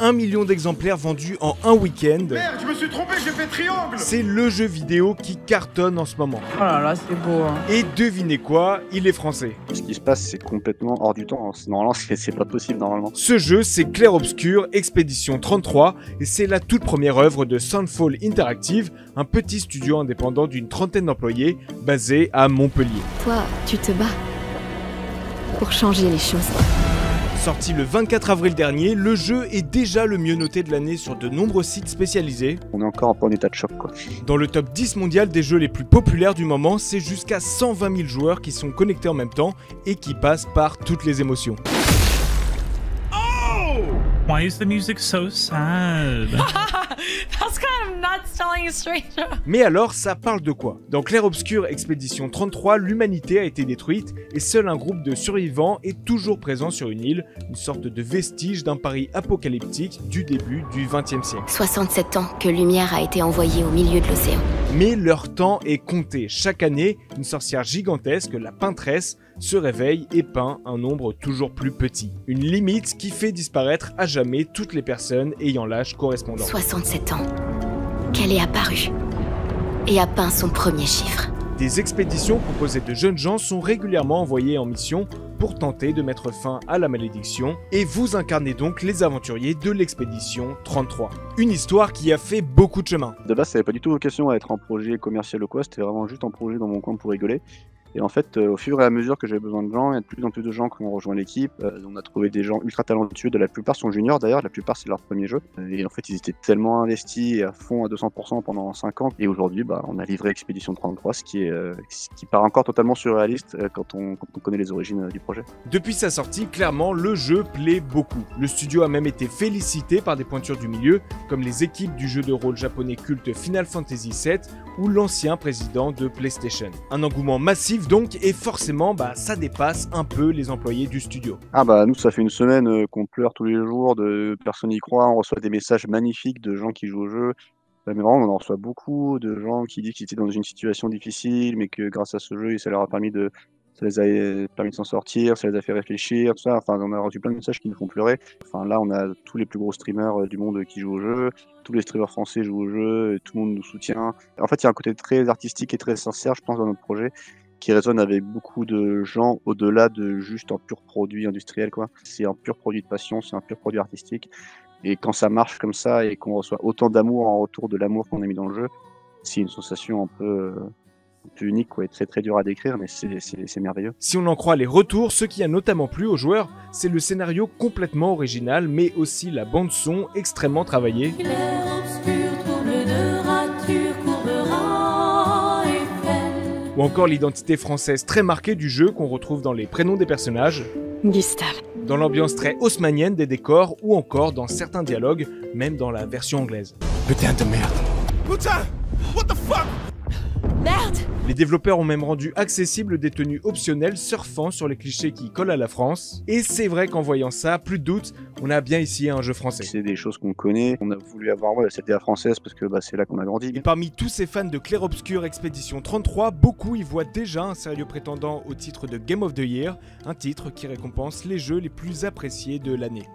1 million d'exemplaires vendus en un week-end. Merde, je me suis trompé, j'ai fait triangle. C'est le jeu vidéo qui cartonne en ce moment. Oh là là, c'est beau. Hein. Et devinez quoi, il est français. Ce qui se passe, c'est complètement hors du temps. Normalement, c'est pas possible, normalement. Ce jeu, c'est Clair Obscur Expédition 33, et c'est la toute première œuvre de Soundfall Interactive, un petit studio indépendant d'une trentaine d'employés, basé à Montpellier. Toi, tu te bats pour changer les choses. Sorti le 24 avril dernier, le jeu est déjà le mieux noté de l'année sur de nombreux sites spécialisés. On est encore un peu en état de choc, quoi. Dans le top 10 mondial des jeux les plus populaires du moment, c'est jusqu'à 120 000 joueurs qui sont connectés en même temps et qui passent par toutes les émotions. Why is the music so sad? That's kind of nuts telling a stranger. Mais alors, ça parle de quoi? Dans Clair Obscur Expédition 33, l'humanité a été détruite et seul un groupe de survivants est toujours présent sur une île, une sorte de vestige d'un Paris apocalyptique du début du XXe siècle. 67 ans que lumière a été envoyée au milieu de l'océan. Mais leur temps est compté. Chaque année, une sorcière gigantesque, la peintresse, se réveille et peint un nombre toujours plus petit. Une limite qui fait disparaître à jamais toutes les personnes ayant l'âge correspondant. 67 ans qu'elle est apparue et a peint son premier chiffre. Des expéditions composées de jeunes gens sont régulièrement envoyées en mission pour tenter de mettre fin à la malédiction, et vous incarnez donc les aventuriers de l'expédition 33. Une histoire qui a fait beaucoup de chemin. De base, ça n'avait pas du tout vocation à être un projet commercial ou quoi, c'était vraiment juste un projet dans mon coin pour rigoler. Et en fait, au fur et à mesure que j'avais besoin de gens, il y a de plus en plus de gens qui ont rejoint l'équipe. On a trouvé des gens ultra talentueux, la plupart sont juniors d'ailleurs, la plupart c'est leur premier jeu. Et en fait, ils étaient tellement investis à fond à 200% pendant 5 ans. Et aujourd'hui, on a livré Expédition 33, ce qui paraît encore totalement surréaliste quand on connaît les origines du projet. Depuis sa sortie, clairement, le jeu plaît beaucoup. Le studio a même été félicité par des pointures du milieu, comme les équipes du jeu de rôle japonais culte Final Fantasy VII ou l'ancien président de PlayStation. Un engouement massif donc, et forcément, ça dépasse un peu les employés du studio. Nous, ça fait une semaine qu'on pleure tous les jours, personne n'y croit, on reçoit des messages magnifiques de gens qui jouent au jeu. Mais vraiment, on en reçoit beaucoup de gens qui disent qu'ils étaient dans une situation difficile, mais que grâce à ce jeu, ça les a permis de s'en sortir, ça les a fait réfléchir, tout ça. Enfin, on a reçu plein de messages qui nous font pleurer. Enfin, là, on a tous les plus gros streamers du monde qui jouent au jeu, tous les streamers français jouent au jeu, tout le monde nous soutient. En fait, il y a un côté très artistique et très sincère, je pense, dans notre projet, qui résonne avec beaucoup de gens au-delà de juste un pur produit industriel, quoi. C'est un pur produit de passion, c'est un pur produit artistique. Et quand ça marche comme ça et qu'on reçoit autant d'amour en retour de l'amour qu'on a mis dans le jeu, c'est une sensation un peu unique, quoi, et très très dur à décrire, mais c'est merveilleux. Si on en croit les retours, ce qui a notamment plu aux joueurs, c'est le scénario complètement original, mais aussi la bande son extrêmement travaillée. Ou encore l'identité française très marquée du jeu qu'on retrouve dans les prénoms des personnages, Gustave. dans l'ambiance très haussmannienne des décors, ou encore dans certains dialogues, même dans la version anglaise. Putain de merde. Putain! What the fuck? Merde! Les développeurs ont même rendu accessibles des tenues optionnelles surfant sur les clichés qui collent à la France. Et c'est vrai qu'en voyant ça, plus de doute, on a bien ici un jeu français. C'est des choses qu'on connaît, on a voulu avoir cette DA française parce que c'est là qu'on a grandi. Et parmi tous ces fans de Clair Obscur Expédition 33, beaucoup y voient déjà un sérieux prétendant au titre de Game of the Year, un titre qui récompense les jeux les plus appréciés de l'année.